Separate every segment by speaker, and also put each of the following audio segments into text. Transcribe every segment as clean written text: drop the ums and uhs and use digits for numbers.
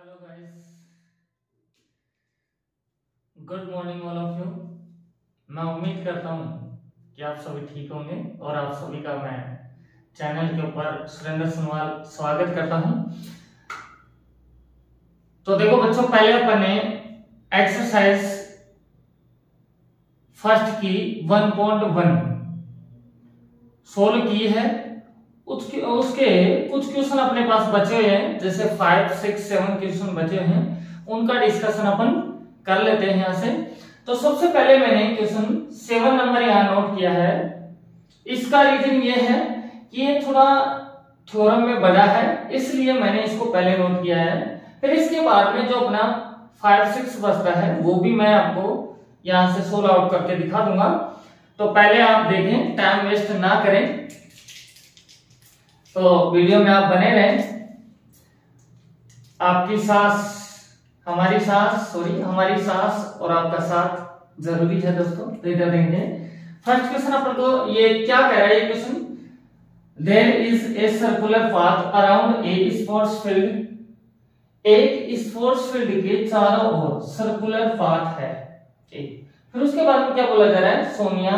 Speaker 1: Hello guys, good morning all of you. मैं उम्मीद करता हूँ कि आप सभी ठीक होंगे और आप सभी का मैं चैनल के ऊपर सुरेंद्र सोनवाल स्वागत करता हूँ। तो देखो बच्चों, पहले अपन ने एक्सरसाइज फर्स्ट की 1.1 सोल्व की है। उसके कुछ क्वेश्चन अपने पास बचे हुए हैं, जैसे 5, 6, 7 क्वेश्चन बचे हैं, उनका डिस्कशन अपन कर लेते हैं यहाँ से। तो सबसे पहले मैंने क्वेश्चन 7 नंबर यहाँ नोट किया है। इसका रीजन ये है कि ये थोड़ा थ्योरम में बड़ा है, इसलिए मैंने इसको पहले नोट किया है। फिर इसके बाद में जो अपना 5, 6 बचता है वो भी मैं आपको यहाँ से सोल्व आउट करके दिखा दूंगा। तो पहले आप देखें, टाइम वेस्ट ना करें, तो वीडियो में आप बने रहें। आपकी सांस हमारी सांस और आपका साथ जरूरी है दोस्तों। तो इधर देंगे फर्स्ट क्वेश्चन अपन को ये क्या कह रहा है। ये question, there is a circular path around a sports field. एक स्पोर्ट्स फील्ड के चारों ओर सर्कुलर पाथ है। फिर उसके बाद में क्या बोला जा रहा है, Sonia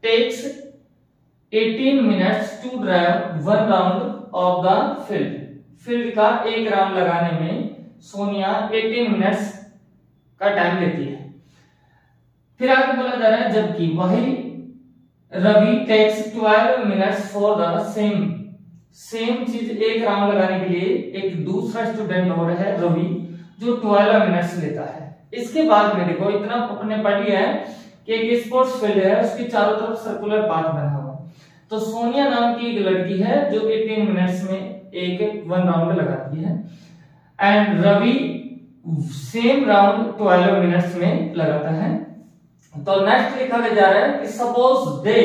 Speaker 1: takes 18 minutes to drive 1 round of the field. Field का एक राउंड लगाने में सोनिया 18 मिनट्स का टाइम लेती है। फिर आगे बोला जा रहा है, जबकि वही Ravi takes 12 minutes for the same चीज एक राउंड लगाने के लिए एक दूसरा स्टूडेंट और है रवि, जो 12 मिनट्स लेता है। इसके बाद में देखो, इतना अपने पढ़ लिया है कि एक स्पोर्ट्स फील्ड है, उसके चारों तरफ सर्कुलर पाथ बना हुआ। तो सोनिया नाम की एक लड़की है जो 18 मिनट्स में एक 1 राउंड लगाती है, and Ravi same round 12 minutes में लगाता है। तो नेक्स्ट लिखा जा रहा है कि suppose they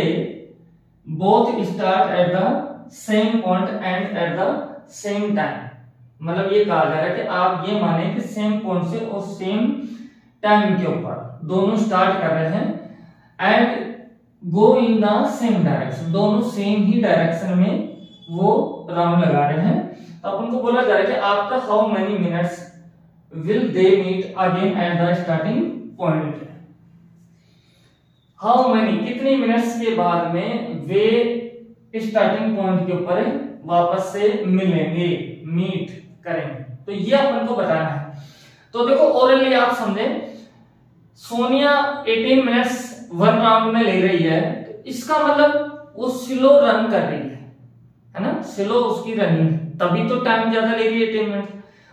Speaker 1: both start at the same point and at the same time. मतलब ये कहा जा रहा है कि आप ये माने कि सेम पॉइंट से और सेम टाइम के ऊपर दोनों स्टार्ट कर रहे हैं, and go in the same direction, दोनों सेम ही डायरेक्शन में वो राउंड लगा रहे हैं। तो अपन को बोला जा रहा है कि after how many minutes will they meet again at the starting point. How many, कितने मिनट्स के बाद में वे स्टार्टिंग पॉइंट के ऊपर वापस से मिलेंगे, मीट करेंगे। तो ये अपन को बताना है। तो देखो ओरली आप समझे, सोनिया 18 मिनट्स 1 राउंड में ले रही है, तो इसका मतलब वो स्लो रन कर रही है ना, स्लो उसकी रनिंग, तभी तो टाइम ज्यादा ले रही है 18 मिनट्स।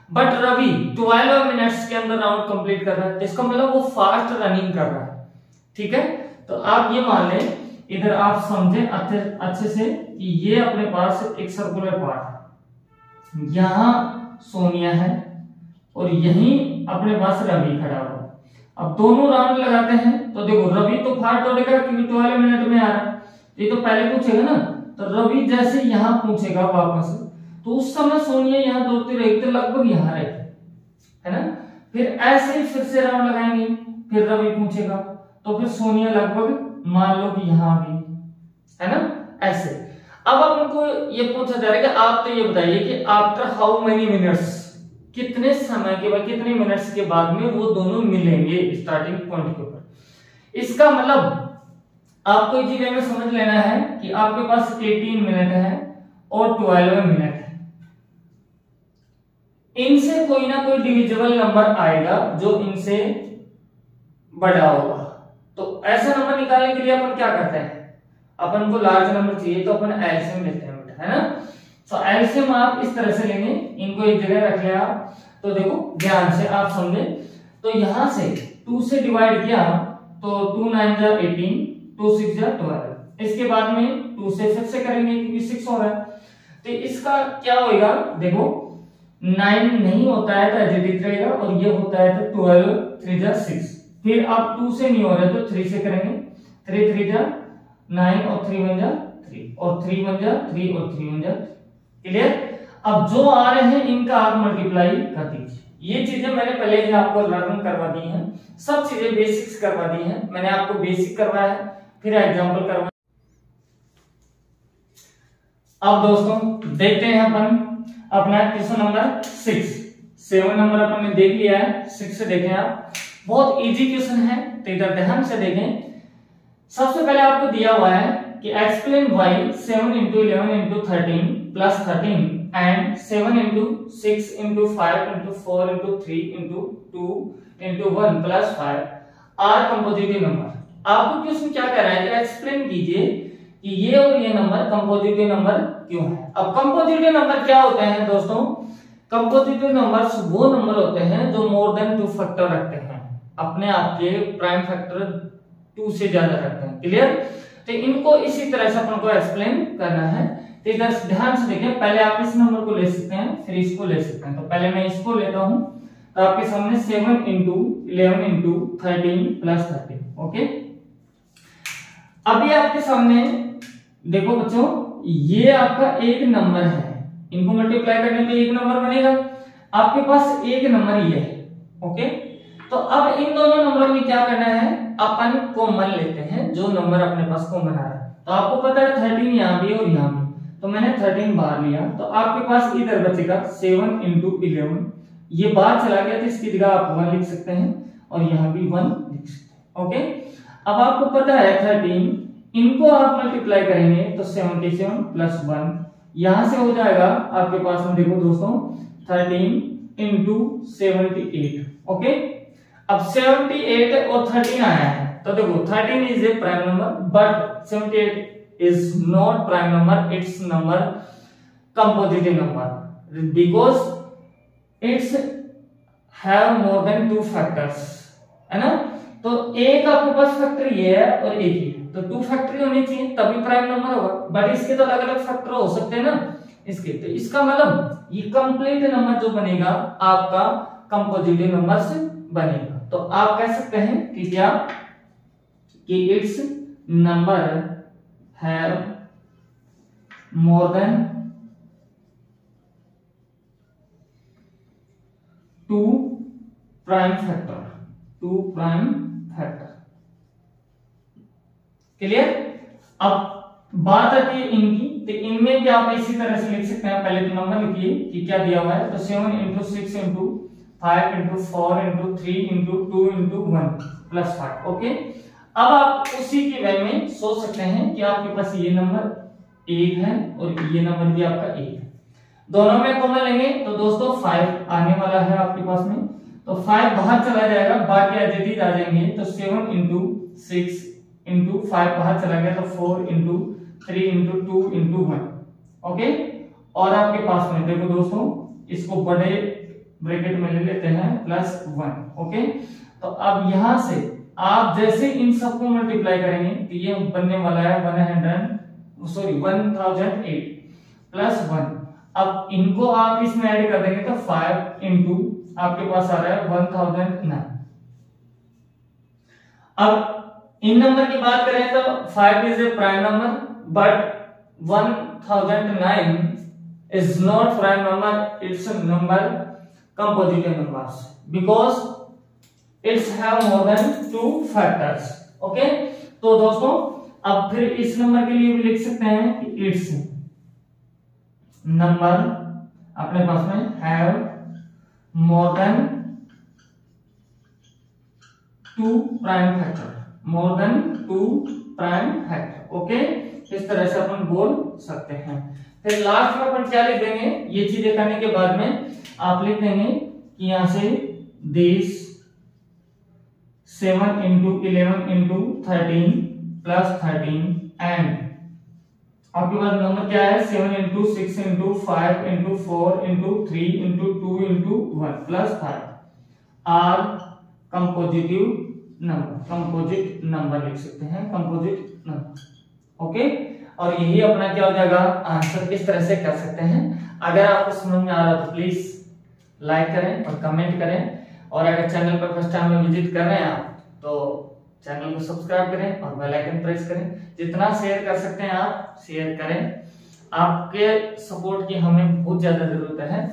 Speaker 1: बट रवि 12 मिनट्स के अंदर राउंड कंप्लीट कर रहा है, तो इसका मतलब वो फास्ट रनिंग कर रहा है। ठीक है, तो आप ये मान लें, इधर आप समझे अच्छे से कि ये अपने पास एक सर्कुलर पाथ है, यहां सोनिया है और यहीं अपने पास रवि खड़ा हुआ। अब दोनों राउंड लगाते हैं, तो देखो रवि तो फास्ट दौड़ेगा क्योंकि 12 मिनट में आ रहा है, ये तो पहले पूछेगा ना। तो रवि जैसे यहां पूछेगा वापस, तो उस समय सोनिया यहां दौड़ती रहेगी, तो लगभग यहां रहेगी, है ना। फिर ऐसे ही फिर से राउंड लगाएंगे, फिर रवि पूछेगा, तो फिर सोनिया लगभग मान लो कि यहां आ गई, है ना, ऐसे। अब अपन को ये पूछा जा रहा है कि आप तो ये बताइए कि आफ्टर हाउ मेनी मिनट्स, कितने समय के बाद, कितने मिनट्स के बाद में वो दोनों मिलेंगे स्टार्टिंग पॉइंट के ऊपर। इसका मतलब आपको इसी वे में समझ लेना है कि आपके पास 18 मिनट है और 12 मिनट है, इनसे कोई ना कोई डिविजिबल नंबर आएगा जो इनसे बड़ा होगा। तो ऐसा नंबर निकालने के लिए अपन क्या करते हैं, अपन को लार्ज नंबर चाहिए तो अपन एलसीएम लेते हैं बेटा, है ना। तो एलसीएम आप इस तरह से लेंगे, इनको एक जगह रख लिया आप। तो देखो ध्यान से आप समझे, तो यहां से 2 से डिवाइड किया तो 2 9 जा 18, 2 6 जा 12। इसके बाद में 2 से फिर से करेंगे क्योंकि 6 हो रहा है, तो इसका क्या होगा, देखो 9 नहीं होता है तो एडिट रहेगा, और ये होता है तो 12 3 जा 6। फिर आप 2 से नहीं हो रहा तो 3 से करेंगे, 3 3 जा 9 और 3 1 जा 3 और 3 1 जा 3 और 3 1 जा। क्लियर। अब जो आ रहे हैं इनका आप मल्टीप्लाई कर दीजिए। ये चीजें मैंने पहले ही आपको लर्न करवा दी हैं, सब चीजें बेसिक्स करवा दी हैं मैंने आपको, बेसिक करवाया है, फिर एग्जांपल करवाया। अब दोस्तों देखते हैं अपन अपना क्वेश्चन नंबर 6। 7 नंबर अपन ने देख लिया है। 6 से देखें आप, बहुत इजी क्वेश्चन है, तो इधर ध्यान से देखें। सबसे पहले आपको दिया हुआ है कि explain why 7 into 11 into 13 plus 13 and 7 into 6 into 5 into 4 into 3 into 2 into 1 plus 5 are composite number. आपको क्वेश्चन क्या कह रहा है कि एक्सप्लेन कीजिए कि ये और ये नंबर कंपोजिटिव नंबर क्यों है। अब कंपोजिटिव नंबर क्या होते हैं दोस्तों? कंपोजिटिव नंबर्स वो नंबर होते हैं जो मोर देन 2 फैक्टर रखते हैं, अपने आप के प्राइम फैक्टर 2 से ज्यादा रखते हैं। क्लियर? तो इनको इसी तरह से अपन को एक्सप्लेन करना है। तो इधर ध्यान से देखें, पहले आप इस नंबर को ले सकते हैं, फिर इसको ले सकते हैं। तो पहले मैं इसको लेता हूं, तो आपके सामने 7 into 11 into 13 plus 13। ओके, अभी आपके सामने देखो बच्चों, ये आपका एक नंबर है, इनको मल्टीप्लाई करने पे एक नंबर बनेगा। आपके पास एक नंबर ये है। ओके, तो अब इन दोनों नंबर में क्या करना है, अपन कॉमन लेते हैं, जो नंबर अपने पास कॉमन आ रहा है। तो आपको पता है 13 यहाँ भी और यहाँ भी, तो मैंने 13 बाहर लिया, तो आपके पास इधर बचेगा 7 into 11। ये बाहर चला गया, तो इसकी जगह आप 1 लिख सकते हैं और यहाँ भी 1 लिख सकते हैं। ओके, अब आपको पता है 13, इनको आप मल्टीप्लाई करेंगे तो 77 plus 1 यहां से हो जाएगा आपके पास में। देखो दोस्तों, 13 into 78। ओके, अब 78 और 13 आया है, तो देखो 13 is a prime number but 78 is not prime number, it's number composite number because it's have more than 2 factors, है ना। तो एक आपके पास फैक्टर ये है और एक ही, तो 2 फैक्टर होने चाहिए तभी प्राइम नंबर होगा, बट इसके तो अलग अलग फैक्टर हो सकते हैं ना इसके। तो इसका मतलब ये कंप्लीट नंबर जो बनेगा आपका कंपोजिटिव नंबर से बनेगा। तो आप कह सकते हैं कि क्या, कि it's number have more than 2 prime factor, 2 prime factor. Clear? अब बात आती है इनकी, तो इनमें भी आप इसी तरह से लिख सकते हैं। पहले तो नंबर लिखिए कि क्या दिया हुआ है, तो 7 into 6 into 5 into 4 into 3 into 2 into 1 plus 5। Okay, अब आप उसी की वे में सोच सकते हैं कि आपके पास ये नंबर 1 है और ये नंबर भी आपका 1 है, दोनों में कॉमन लेंगे तो दोस्तों 5 आने वाला है आपके पास में, तो 5 बाहर चला जाएगा, बाकी एज इट इज आ जाएंगे। तो 7 into 6 into 5 बाहर चला गया, तो 4 into 3 into 2 into 1। ओके, और आपके पास में देखो दोस्तों, इसको बड़े ब्रैकेट में ले लेते हैं +1। ओके, तो अब यहां से आप जैसे इन सबको मल्टीप्लाई करेंगे तो ये बनने वाला है 1008 +1। अब इनको आप इसमें ऐड कर देंगे तो 5 into आपके पास आ रहा है 1009। अब इन नंबर की बात करें तो 5 is a prime number but 1009 is not prime number, it's number composite numbers because it's have more than 2 factors. Okay, तो दोस्तों अब फिर इस नंबर के लिए भी लिख सकते हैं कि इट्स नंबर अपने पास में have more than 2 prime factor, more than 2 prime factor. Okay, इस तरह से अपन बोल सकते हैं। फिर लास्ट में अपन क्या लिख देंगे, ये चीजें करने के बाद में आप लिख देंगे कि यहां से this 7 into 11 into 13 plus 13 and आपके पास नंबर क्या है 7 into 6 into 5 into 4 into 3 into 2 into 1 plus 5 are composite number, composite number लिख सकते हैं, कंपोजिट नंबर। ओके, और यही अपना क्या हो जाएगा आंसर। इस तरह से कर सकते हैं। अगर आपको समझ में आ रहा तो प्लीज लाइक करें और कमेंट करें, और अगर चैनल पर फर्स्ट टाइम में विजिट कर रहे हैं आप तो चैनल को सब्सक्राइब करें और बेल आइकन प्रेस करें। जितना शेयर कर सकते हैं आप शेयर करें, आपके सपोर्ट की हमें बहुत ज्यादा जरूरत है।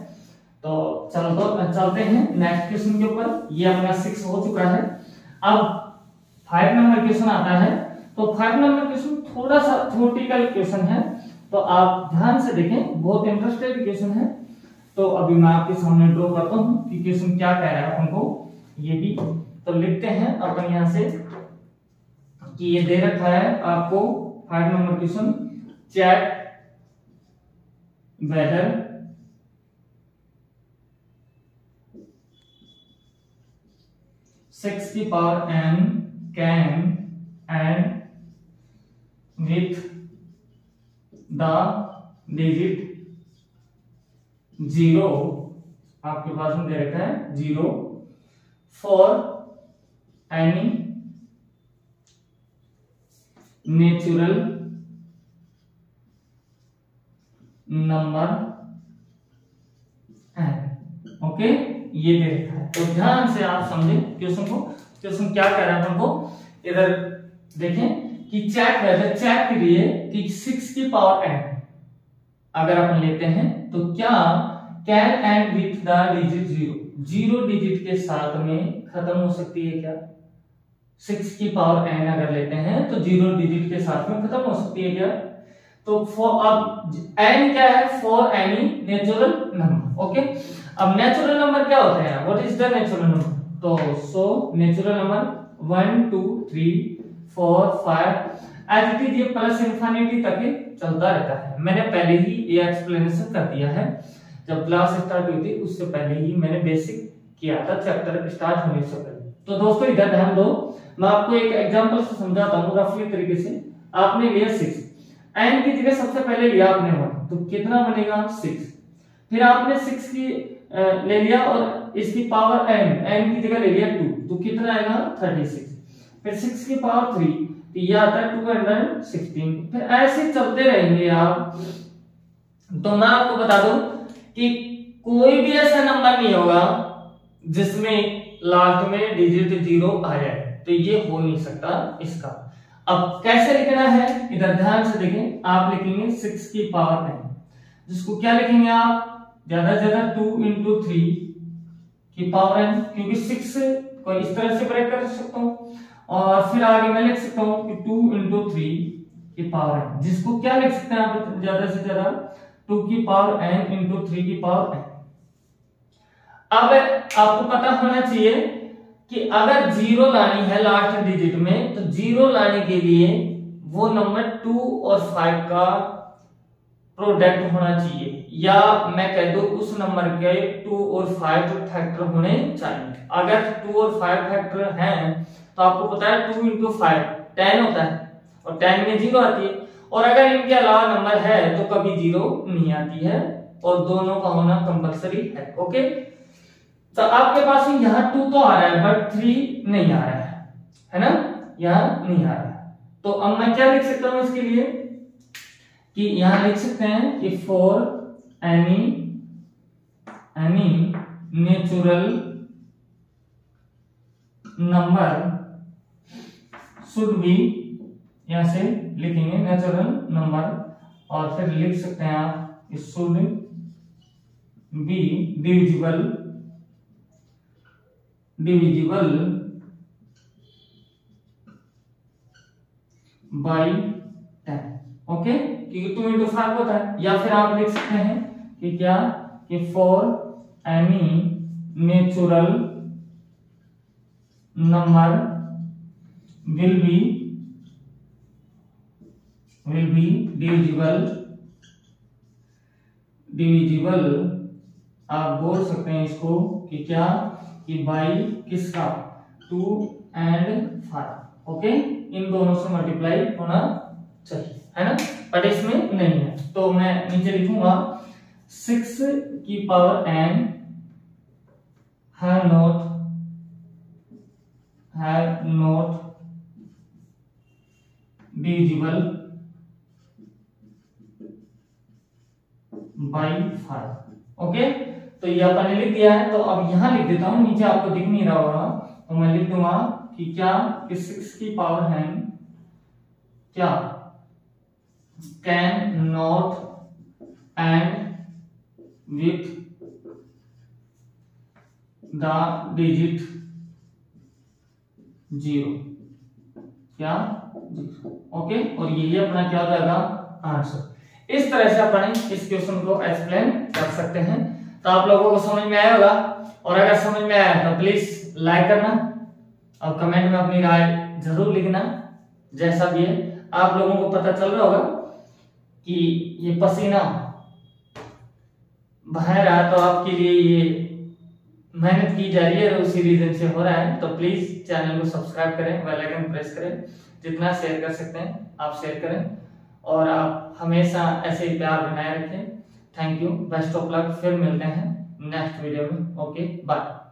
Speaker 1: तो चलो तो चलते हैं नेक्स्ट क्वेश्चन के ऊपर। ये अपना 6 हो चुका है। अब 5 नंबर क्वेश्चन आता है। तो 5 नंबर क्वेश्चन थोड़ा सा थ्योरेटिकल क्वेश्चन है, तो आप ध्यान से देखें, बहुत इंटरेस्टेड क्वेश्चन है। तो अभी मैं आपके सामने ड्रॉ करता हूँ कि क्वेश्चन क्या कह रहा है अपन को, ये भी तो लिखते हैं अपन यहाँ से कि ये दे रखा है आपको 5 number question, check whether six की power n can end with the digit 0, आपके पास में दे रखा है 0 for any natural number n। Okay, ये दे रखा है, तो ध्यान से आप समझें क्वेश्चन को। क्वेश्चन क्या कह रहा है अपन को, इधर देखें कि चेक वेदर, चेक के लिए कि 6 की पावर n अगर अपन लेते हैं तो क्या can end with the digit 0 digit के साथ में खत्म हो सकती है क्या? 6 की पावर n अगर लेते हैं तो 0 डिजिट के साथ में खत्म हो सकती है क्या? तो फॉर अब n क्या है, for any natural number. Okay, अब नेचुरल नंबर क्या होते हैं, what is the natural number? तो so natural number 1 2 3 4 5 as it is, ये प्लस इंफिनिटी तक चलता रहता है। मैंने पहले ही ये एक्सप्लेनेशन कर दिया है, जब क्लास स्टार्ट हुई थी उससे पहले ही मैंने बेसिक किया था, चैप्टर स्टार्ट होने से पहले। तो दोस्तों इधर ध्यान दो, मैं आपको एक एग्जांपल से समझाता हूँ रफली तरीके से। आपने लिया 6, n की जगह सबसे पहले लिया आपने 1, तो कितना बनेगा 6। फिर आपने 6 की ले लिया और इसकी पावर n की जगह ले लिया 2, तो कितना आएगा 36। फिर 6 की पावर 3, तो ये आता है 216। फिर ऐसे चलते रहेंगे आप। तो मैं आपको बता दूं कि कोई भी ऐसा नंबर नहीं होगा जिसमें लास्ट में डिजिट 0 आ जाए, तो ये हो नहीं सकता इसका। अब कैसे लिखना है, इधर ध्यान से देखें। आप लिखेंगे 6 की पावर 9, जिसको क्या लिखेंगे आप, ज्यादा से ज्यादा 2 into 3 की पावर n, क्योंकि 6 को इस तरह से ब्रेक कर सकता हूं। और फिर आगे मैं लिख सकता हूं कि 2 into 3 की पावर n, जिसको क्या लिख सकते हैं आप, ज्यादा से ज्यादा 2 की पावर n into 3 की पावर n। अब आपको पता होना चाहिए कि अगर 0 लानी है लास्ट डिजिट में, तो 0 लाने के लिए वो नंबर 2 और 5 का प्रोडक्ट होना चाहिए, या मैं कह दूं उस नंबर के 2 और 5 फैक्टर होने चाहिए। अगर 2 और 5 फैक्टर हैं तो आपको पता है 2 into 5 10 होता है, और 10 में 0 आती है। और अगर इनके अलावा नंबर है तो कभी 0 नहीं आती है, और दोनों का होना कंपलसरी है। ओके, तो आपके पास यहाँ 2 तो आ रहा है बट 3 नहीं आ रहा है ना, यहाँ नहीं आ रहा है। तो अब मैं क्या लिख सकता हूं इसके लिए, कि यहां लिख सकते हैं कि for any natural number should be, यहां से लिखेंगे नेचुरल नंबर, और फिर लिख सकते हैं आप should be divisible by 10। Okay, क्योंकि 2 into 5 होता है। या फिर आप लिख सकते हैं कि क्या, कि for any natural number will be divisible, आप बोल सकते हैं इसको कि क्या, कि बाई किसका, 2 and 5। ओके, इन दोनों से मल्टीप्लाई होना चाहिए, है ना, बट इसमें नहीं है। तो मैं नीचे लिखूंगा 6 की power n have not divisible by 5। Okay, तो ये अपन ने लिख दिया है। तो अब यहां लिख देता हूं, नीचे आपको दिख नहीं रहा होगा, तो मैं लिख दूंगा कि क्या, कि 6 की पावर है क्या, can not and with the digit 0, क्या 0। ओके, और यही अपना क्या हो जाएगा आंसर। इस तरह से अपन इस क्वेश्चन को एक्सप्लेन कर सकते हैं। तो आप लोगों को समझ में आया होगा, और अगर समझ में आया तो प्लीज लाइक करना और कमेंट में अपनी राय जरूर लिखना। जैसा भी है आप लोगों को पता चल रहा होगा कि ये पसीना बह रहा है, तो आपके लिए ये मेहनत की जा रही है, उसी रीजन से हो रहा है। तो प्लीज चैनल को सब्सक्राइब करें, बेल आइकन प्रेस करें, जितना शेयर कर सकते हैं आप शेयर करें, और आप हमेशा ऐसे ही प्यार बनाए रखें। Thank you, best of luck. फिर मिलते हैं नेक्स्ट वीडियो में। Okay bye.